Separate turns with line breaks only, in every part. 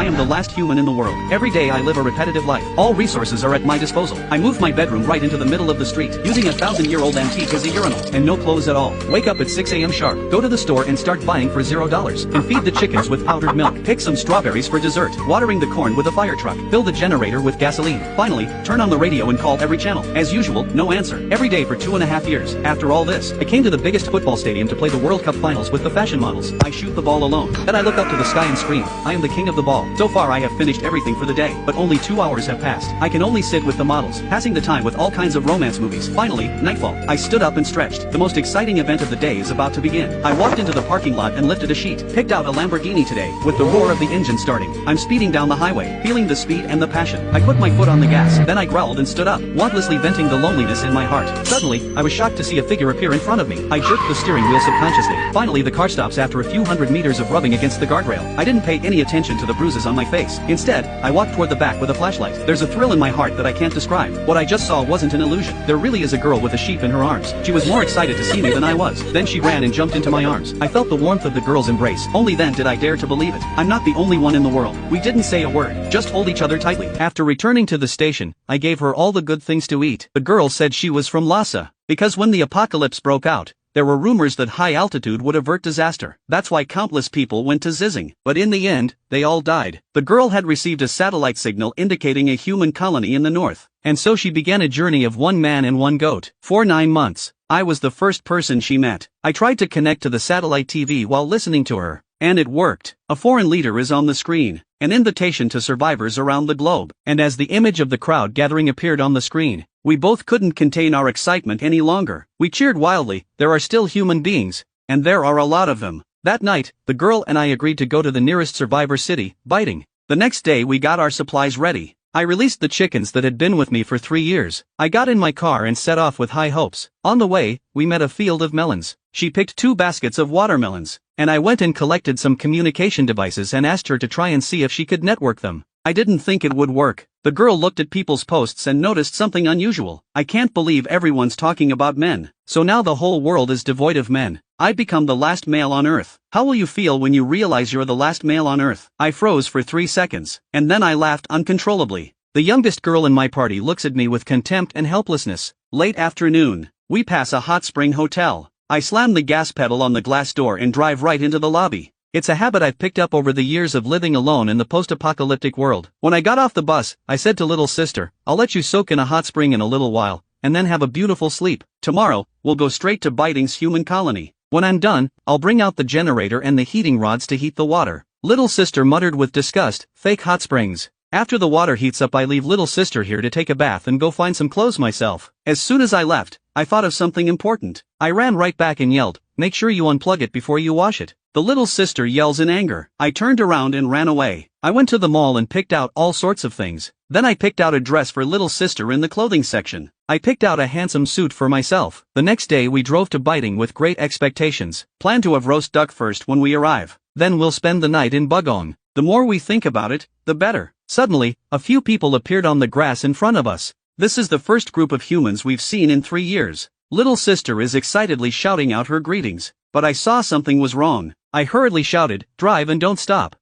I am the last human in the world. Every day I live a repetitive life. All resources are at my disposal. I move my bedroom right into the middle of the street, using a 1,000-year-old antique as a urinal, and no clothes at all. Wake up at 6 a.m. sharp, go to the store and start buying for $0, and feed the chickens with powdered milk. Pick some strawberries for dessert, watering the corn with a fire truck, fill the generator with gasoline. Finally, turn on the radio and call every channel. As usual, no answer. Every day for 2.5 years. After all this, I came to the biggest football stadium to play the World Cup finals with the fashion models. I shoot the ball alone. Then I look up to the sky and scream, I am the king of the ball. So far I have finished everything for the day, but only 2 hours have passed. I can only sit with the models, passing the time with all kinds of romance movies. Finally, nightfall. I stood up and stretched. The most exciting event of the day is about to begin. I walked into the parking lot and lifted a sheet. Picked out a Lamborghini today, with the roar of the engine starting. I'm speeding down the highway, feeling the speed and the passion. I put my foot on the gas, then I growled and stood up, wantlessly venting the loneliness in my heart. Suddenly, I was shocked to see a figure appear in front of me. I jerked the steering wheel subconsciously. Finally, the car stops after a few hundred meters of rubbing against the guardrail. I didn't pay any attention to the bruises on my face. Instead, I walked toward the back with a flashlight. There's a thrill in my heart that I can't describe. What I just saw wasn't an illusion. There really is a girl with a sheep in her arms. She was more excited to see me than I was. Then she ran and jumped into my arms. I felt the warmth of the girl's embrace. Only then did I dare to believe it. I'm not the only one in the world. We didn't say a word, just hold each other tightly. After returning to the station, I gave her all the good things to eat. The girl said she was from Lhasa, because when the apocalypse broke out, there were rumors that high altitude would avert disaster. That's why countless people went to Zizing. But in the end, they all died. The girl had received a satellite signal indicating a human colony in the north. And so she began a journey of 1 man and 1 goat. For 9 months, I was the first person she met. I tried to connect to the satellite TV while listening to her. And it worked. A foreign leader is on the screen. An invitation to survivors around the globe. And as the image of the crowd gathering appeared on the screen, we both couldn't contain our excitement any longer. We cheered wildly. There are still human beings, and there are a lot of them. That night, the girl and I agreed to go to the nearest survivor city, Biting. The next day we got our supplies ready. I released the chickens that had been with me for 3 years. I got in my car and set off with high hopes. On the way, we met a field of melons. She picked 2 baskets of watermelons, and I went and collected some communication devices and asked her to try and see if she could network them. I didn't think it would work. The girl looked at people's posts and noticed something unusual. I can't believe everyone's talking about men. So now the whole world is devoid of men. I've become the last male on Earth. How will you feel when you realize you're the last male on Earth? I froze for 3 seconds, and then I laughed uncontrollably. The youngest girl in my party looks at me with contempt and helplessness. Late afternoon. We pass a hot spring hotel. I slam the gas pedal on the glass door and drive right into the lobby. It's a habit I've picked up over the years of living alone in the post-apocalyptic world. When I got off the bus, I said to little sister, I'll let you soak in a hot spring in a little while, and then have a beautiful sleep. Tomorrow, we'll go straight to Biting's human colony. When I'm done, I'll bring out the generator and the heating rods to heat the water. Little sister muttered with disgust, fake hot springs. After the water heats up I leave little sister here to take a bath and go find some clothes myself. As soon as I left, I thought of something important. I ran right back and yelled, make sure you unplug it before you wash it. The little sister yells in anger. I turned around and ran away. I went to the mall and picked out all sorts of things. Then I picked out a dress for little sister in the clothing section. I picked out a handsome suit for myself. The next day we drove to Biting with great expectations. Plan to have roast duck first when we arrive. Then we'll spend the night in Bugong. The more we think about it, the better. Suddenly, a few people appeared on the grass in front of us. This is the first group of humans we've seen in 3 years. Little sister is excitedly shouting out her greetings. But I saw something was wrong. I hurriedly shouted, drive and don't stop.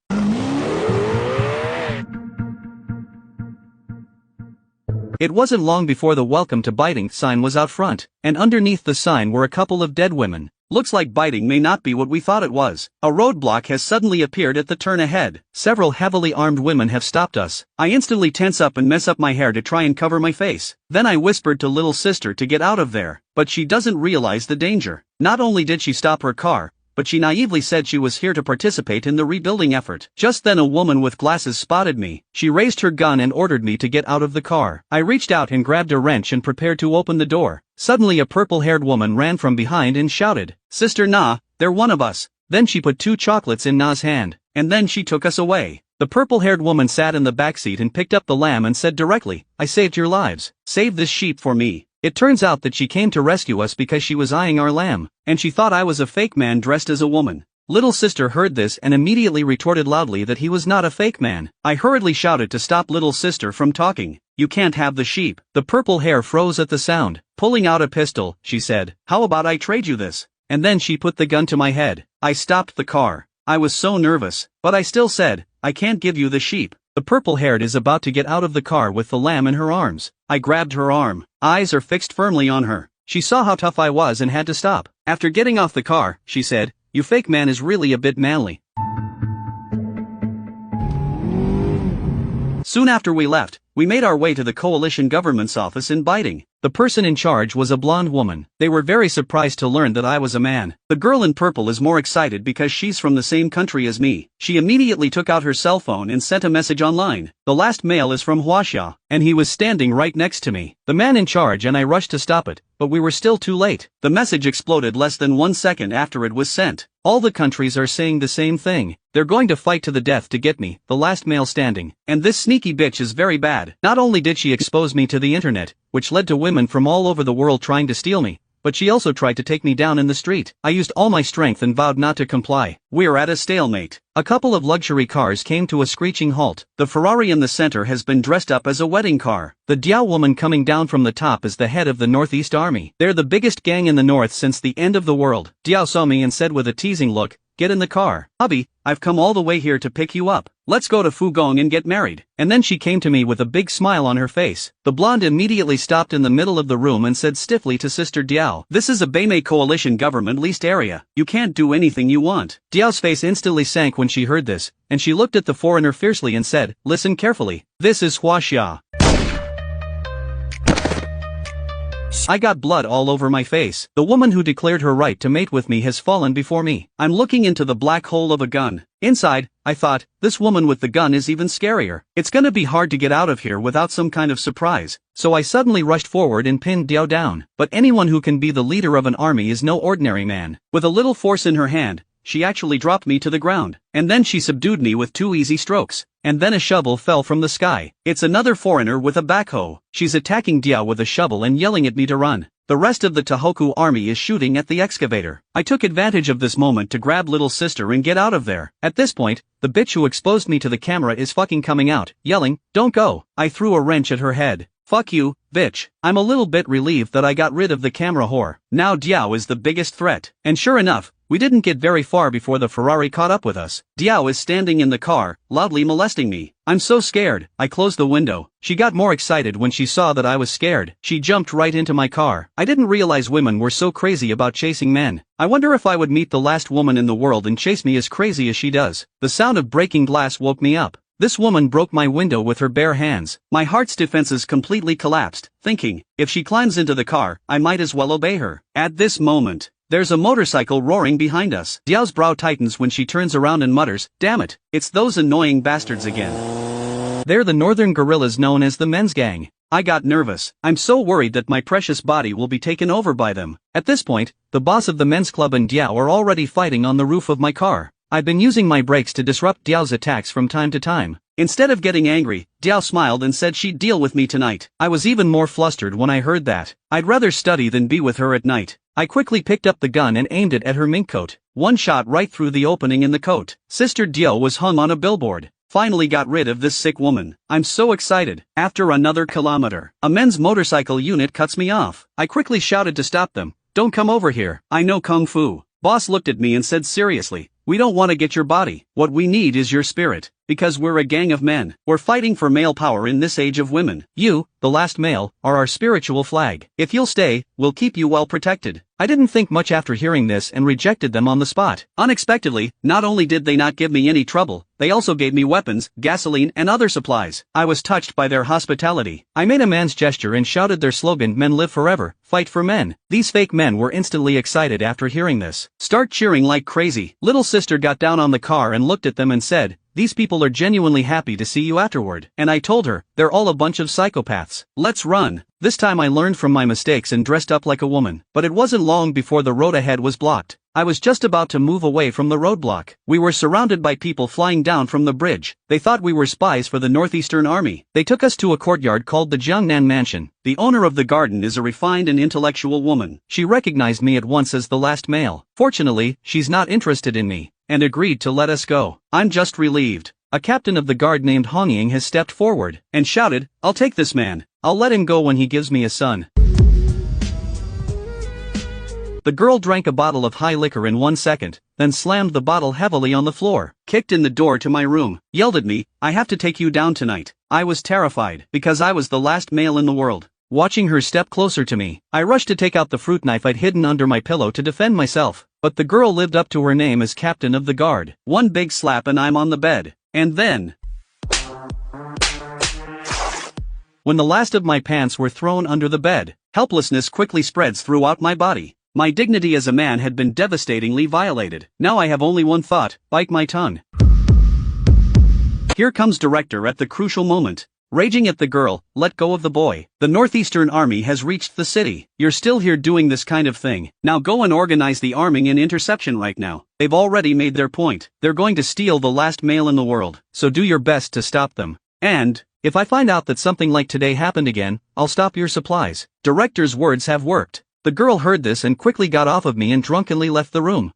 It wasn't long before the welcome to Biting sign was out front, and underneath the sign were a couple of dead women. Looks like Biting may not be what we thought it was. A roadblock has suddenly appeared at the turn ahead. Several heavily armed women have stopped us. I instantly tense up and mess up my hair to try and cover my face. Then I whispered to little sister to get out of there, but she doesn't realize the danger. Not only did she stop her car, but she naively said she was here to participate in the rebuilding effort. Just then a woman with glasses spotted me. She raised her gun and ordered me to get out of the car. I reached out and grabbed a wrench and prepared to open the door. Suddenly a purple-haired woman ran from behind and shouted, Sister Na, they're one of us. Then she put 2 chocolates in Na's hand, and then she took us away. The purple-haired woman sat in the backseat and picked up the lamb and said directly, I saved your lives. Save this sheep for me. It turns out that she came to rescue us because she was eyeing our lamb, and she thought I was a fake man dressed as a woman. Little sister heard this and immediately retorted loudly that he was not a fake man. I hurriedly shouted to stop little sister from talking. You can't have the sheep. The purple hair froze at the sound. Pulling out a pistol, she said, how about I trade you this? And then she put the gun to my head. I stopped the car. I was so nervous, but I still said, I can't give you the sheep. The purple-haired is about to get out of the car with the lamb in her arms. I grabbed her arm. Eyes are fixed firmly on her. She saw how tough I was and had to stop. After getting off the car, she said, "You fake man is really a bit manly." Soon after we left, we made our way to the coalition government's office in Biting. The person in charge was a blonde woman. They were very surprised to learn that I was a man. The girl in purple is more excited because she's from the same country as me. She immediately took out her cell phone and sent a message online. The last mail is from Huaxia, and he was standing right next to me. The man in charge and I rushed to stop it, but we were still too late. The message exploded less than 1 second after it was sent. All the countries are saying the same thing. They're going to fight to the death to get me, the last male standing. And this sneaky bitch is very bad. Not only did she expose me to the internet, which led to women from all over the world trying to steal me, but she also tried to take me down in the street. I used all my strength and vowed not to comply. We're at a stalemate. A couple of luxury cars came to a screeching halt. The Ferrari in the center has been dressed up as a wedding car. The Diao woman coming down from the top is the head of the Northeast Army. They're the biggest gang in the north since the end of the world. Diao saw me and said with a teasing look, "Get in the car. Hubby, I've come all the way here to pick you up. Let's go to Fugong and get married." And then she came to me with a big smile on her face. The blonde immediately stopped in the middle of the room and said stiffly to Sister Diao, "This is a Beimei coalition government leased area. You can't do anything you want." Diao's face instantly sank when she heard this, and she looked at the foreigner fiercely and said, "Listen carefully. This is Huaxia." I got blood all over my face. The woman who declared her right to mate with me has fallen before me. I'm looking into the black hole of a gun. Inside, I thought, this woman with the gun is even scarier. It's gonna be hard to get out of here without some kind of surprise. So I suddenly rushed forward and pinned Diao down. But anyone who can be the leader of an army is no ordinary man. With a little force in her hand, she actually dropped me to the ground. And then she subdued me with 2 easy strokes. And then a shovel fell from the sky. It's another foreigner with a backhoe. She's attacking Diao with a shovel and yelling at me to run. The rest of the Tohoku army is shooting at the excavator. I took advantage of this moment to grab little sister and get out of there. At this point, the bitch who exposed me to the camera is fucking coming out, yelling, "Don't go." I threw a wrench at her head. "Fuck you, bitch." I'm a little bit relieved that I got rid of the camera whore. Now Diao is the biggest threat. And sure enough, we didn't get very far before the Ferrari caught up with us. Diao is standing in the car, loudly molesting me. I'm so scared. I closed the window. She got more excited when she saw that I was scared. She jumped right into my car. I didn't realize women were so crazy about chasing men. I wonder if I would meet the last woman in the world and chase me as crazy as she does. The sound of breaking glass woke me up. This woman broke my window with her bare hands. My heart's defenses completely collapsed, thinking, if she climbs into the car, I might as well obey her. At this moment, there's a motorcycle roaring behind us. Diao's brow tightens when she turns around and mutters, "Damn it, it's those annoying bastards again." They're the northern guerrillas known as the men's gang. I got nervous. I'm so worried that my precious body will be taken over by them. At this point, the boss of the men's club and Diao are already fighting on the roof of my car. I've been using my brakes to disrupt Diao's attacks from time to time. Instead of getting angry, Diao smiled and said she'd deal with me tonight. I was even more flustered when I heard that. I'd rather study than be with her at night. I quickly picked up the gun and aimed it at her mink coat. One shot right through the opening in the coat. Sister Diao was hung on a billboard. Finally got rid of this sick woman. I'm so excited. After another kilometer, a men's motorcycle unit cuts me off. I quickly shouted to stop them. "Don't come over here. I know Kung Fu." Boss looked at me and said seriously, "We don't want to get your body. What we need is your spirit. Because we're a gang of men. We're fighting for male power in this age of women. You, the last male, are our spiritual flag. If you'll stay, we'll keep you well protected." I didn't think much after hearing this and rejected them on the spot. Unexpectedly, not only did they not give me any trouble, they also gave me weapons, gasoline and other supplies. I was touched by their hospitality. I made a man's gesture and shouted their slogan, "Men live forever, fight for men." These fake men were instantly excited after hearing this. Start cheering like crazy. Little sister got down on the car and looked at them and said, "These people are genuinely happy to see you afterward." And I told her, "They're all a bunch of psychopaths. Let's run." This time I learned from my mistakes and dressed up like a woman. But it wasn't long before the road ahead was blocked. I was just about to move away from the roadblock. We were surrounded by people flying down from the bridge. They thought we were spies for the Northeastern Army. They took us to a courtyard called the Jiangnan Mansion. The owner of the garden is a refined and intellectual woman. She recognized me at once as the last male. Fortunately, she's not interested in me, and agreed to let us go. I'm just relieved. A captain of the guard named Hongying has stepped forward and shouted, "I'll take this man. I'll let him go when he gives me a son." The girl drank a bottle of high liquor in 1 second, then slammed the bottle heavily on the floor, kicked in the door to my room, yelled at me, "I have to take you down tonight." I was terrified, because I was the last male in the world. Watching her step closer to me, I rushed to take out the fruit knife I'd hidden under my pillow to defend myself, but the girl lived up to her name as captain of the guard. One big slap and I'm on the bed. And then, when the last of my pants were thrown under the bed, helplessness quickly spreads throughout my body. My dignity as a man had been devastatingly violated. Now I have only one thought: bite my tongue. Here comes director at the crucial moment. Raging at the girl, let go of the boy. The Northeastern Army has reached the city. You're still here doing this kind of thing. Now go and organize the arming and interception right now. They've already made their point. They're going to steal the last male in the world. So do your best to stop them. And, if I find out that something like today happened again, I'll stop your supplies. Director's words have worked. The girl heard this and quickly got off of me and drunkenly left the room.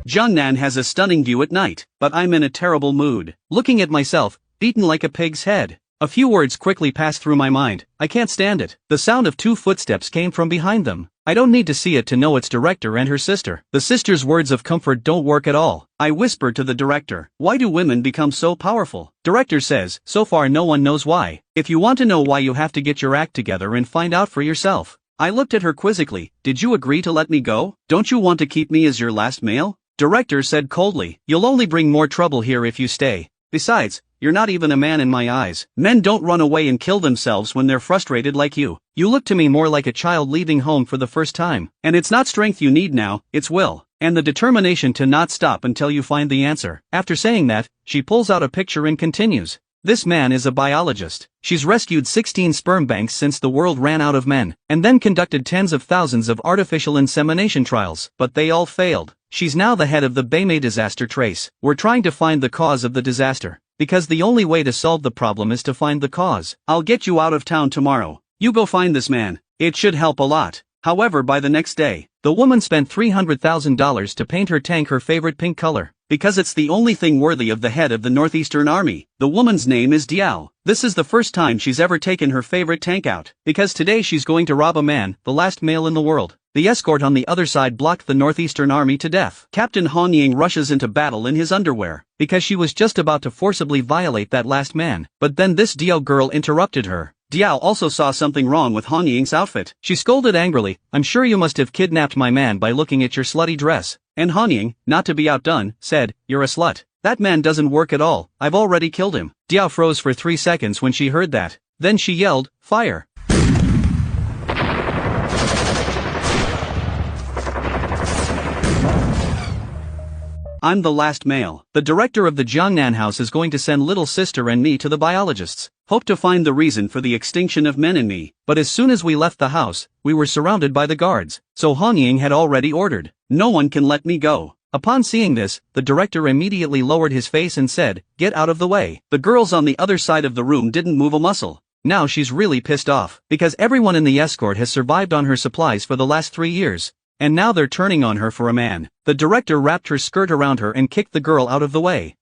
Jiangnan has a stunning view at night, but I'm in a terrible mood. Looking at myself, beaten like a pig's head. A few words quickly passed through my mind. I can't stand it. The sound of 2 footsteps came from behind them. I don't need to see it to know it's director and her sister. The sister's words of comfort don't work at all. I whispered to the director, "Why do women become so powerful?" Director says, "So far no one knows why. If you want to know why, you have to get your act together and find out for yourself." I looked at her quizzically. "Did you agree to let me go? Don't you want to keep me as your last male?" Director said coldly, "You'll only bring more trouble here if you stay. Besides, you're not even a man in my eyes. Men don't run away and kill themselves when they're frustrated like you. You look to me more like a child leaving home for the first time. And it's not strength you need now, it's will. And the determination to not stop until you find the answer." After saying that, she pulls out a picture and continues. "This man is a biologist. She's rescued 16 sperm banks since the world ran out of men, and then conducted tens of thousands of artificial insemination trials, but they all failed. She's now the head of the Beimei disaster trace. We're trying to find the cause of the disaster, because the only way to solve the problem is to find the cause. I'll get you out of town tomorrow. You go find this man. It should help a lot." However, by the next day, the woman spent $300,000 to paint her tank her favorite pink color, because it's the only thing worthy of the head of the Northeastern Army. The woman's name is Diao. This is the first time she's ever taken her favorite tank out, because today she's going to rob a man, the last male in the world. The escort on the other side blocked the Northeastern Army to death. Captain Han Ying rushes into battle in his underwear, because she was just about to forcibly violate that last man, but then this Diao girl interrupted her. Diao also saw something wrong with Han Ying's outfit. She scolded angrily, "I'm sure you must have kidnapped my man by looking at your slutty dress." And Han Ying, not to be outdone, said, "You're a slut. That man doesn't work at all. I've already killed him." Diao froze for 3 seconds when she heard that. Then she yelled, "Fire!" I'm the last male. The director of the Jiangnan house is going to send little sister and me to the biologists. Hope to find the reason for the extinction of men in me. But as soon as we left the house, we were surrounded by the guards. So Han Ying had already ordered, "No one can let me go." Upon seeing this, the director immediately lowered his face and said, "Get out of the way." The girls on the other side of the room didn't move a muscle. Now she's really pissed off, because everyone in the escort has survived on her supplies for the last 3 years. And now they're turning on her for a man. The director wrapped her skirt around her and kicked the girl out of the way.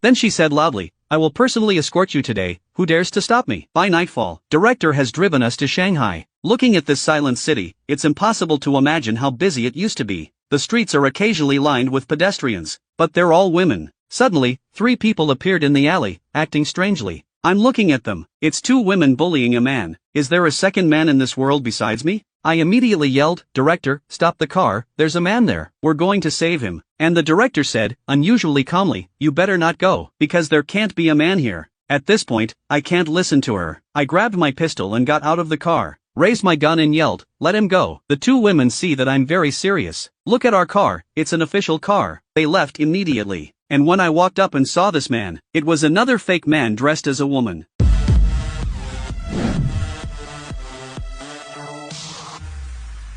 Then she said loudly, "I will personally escort you today. Who dares to stop me?" By nightfall, director has driven us to Shanghai. Looking at this silent city, it's impossible to imagine how busy it used to be. The streets are occasionally lined with pedestrians, but they're all women. Suddenly, 3 people appeared in the alley, acting strangely. I'm looking at them. It's 2 women bullying a man. Is there a second man in this world besides me? I immediately yelled, "Director, stop the car, there's a man there. We're going to save him." And the director said, unusually calmly, "You better not go, because there can't be a man here." At this point, I can't listen to her. I grabbed my pistol and got out of the car, raised my gun and yelled, "Let him go." The 2 women see that I'm very serious. "Look at our car, it's an official car." They left immediately. And when I walked up and saw this man, it was another fake man dressed as a woman.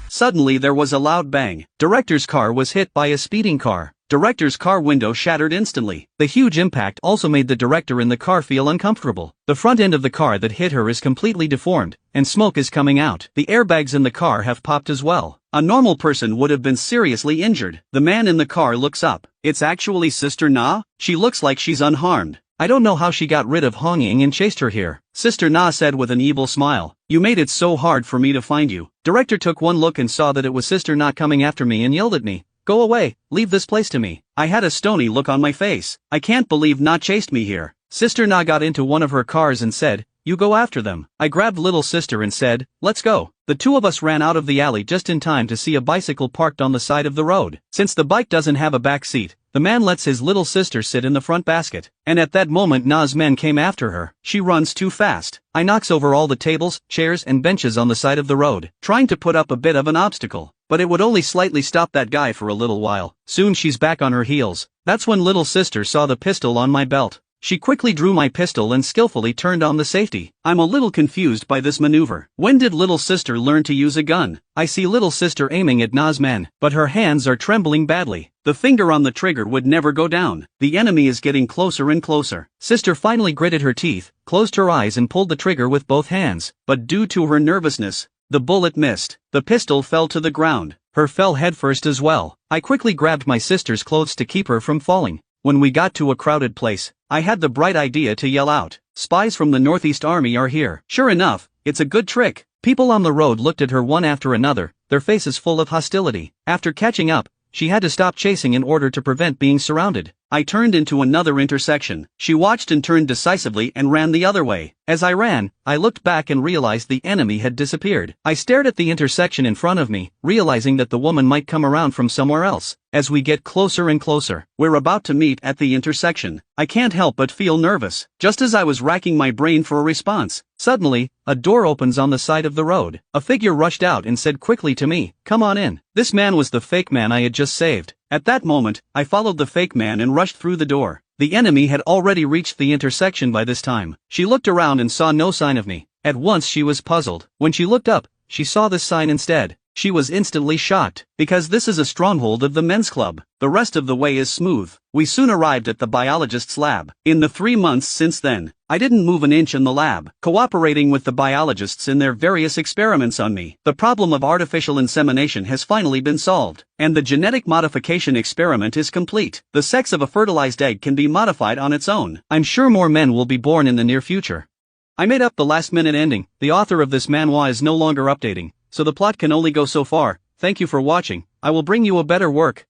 Suddenly there was a loud bang. Director's car was hit by a speeding car. Director's car window shattered instantly. The huge impact also made the director in the car feel uncomfortable. The front end of the car that hit her is completely deformed, and smoke is coming out. The airbags in the car have popped as well. A normal person would have been seriously injured. The man in the car looks up. It's actually Sister Na? She looks like she's unharmed. I don't know how she got rid of Hong Ying and chased her here. Sister Na said with an evil smile. You made it so hard for me to find you. Director took one look and saw that it was Sister Na coming after me and yelled at me. Go away, leave this place to me. I had a stony look on my face. I can't believe Na chased me here. Sister Na got into one of her cars and said, you go after them. I grabbed little sister and said, let's go. The two of us ran out of the alley just in time to see a bicycle parked on the side of the road. Since the bike doesn't have a back seat, the man lets his little sister sit in the front basket. And at that moment Na's men came after her. She runs too fast. I knocks over all the tables, chairs and benches on the side of the road, trying to put up a bit of an obstacle. But it would only slightly stop that guy for a little while. Soon she's back on her heels. That's when little sister saw the pistol on my belt. She quickly drew my pistol and skillfully turned on the safety. I'm a little confused by this maneuver. When did little sister learn to use a gun? I see little sister aiming at Na's men, but her hands are trembling badly. The finger on the trigger would never go down. The enemy is getting closer and closer. Sister finally gritted her teeth, closed her eyes and pulled the trigger with both hands. But due to her nervousness, the bullet missed. The pistol fell to the ground. Her fell headfirst as well. I quickly grabbed my sister's clothes to keep her from falling. When we got to a crowded place, I had the bright idea to yell out, spies from the Northeast Army are here. Sure enough, it's a good trick. People on the road looked at her one after another, their faces full of hostility. After catching up, she had to stop chasing in order to prevent being surrounded. I turned into another intersection. She watched and turned decisively and ran the other way. As I ran, I looked back and realized the enemy had disappeared. I stared at the intersection in front of me, realizing that the woman might come around from somewhere else. As we get closer and closer, we're about to meet at the intersection. I can't help but feel nervous. Just as I was racking my brain for a response, suddenly, a door opens on the side of the road. A figure rushed out and said quickly to me, come on in. This man was the fake man I had just saved. At that moment, I followed the fake man and rushed through the door. The enemy had already reached the intersection by this time. She looked around and saw no sign of me. At once she was puzzled. When she looked up, she saw this sign instead. She was instantly shocked, because this is a stronghold of the men's club. The rest of the way is smooth. We soon arrived at the biologist's lab. In the 3 months since then, I didn't move an inch in the lab, cooperating with the biologists in their various experiments on me. The problem of artificial insemination has finally been solved, and the genetic modification experiment is complete. The sex of a fertilized egg can be modified on its own. I'm sure more men will be born in the near future. I made up the last-minute ending. The author of this manhwa is no longer updating, so the plot can only go so far. Thank you for watching. I will bring you a better work.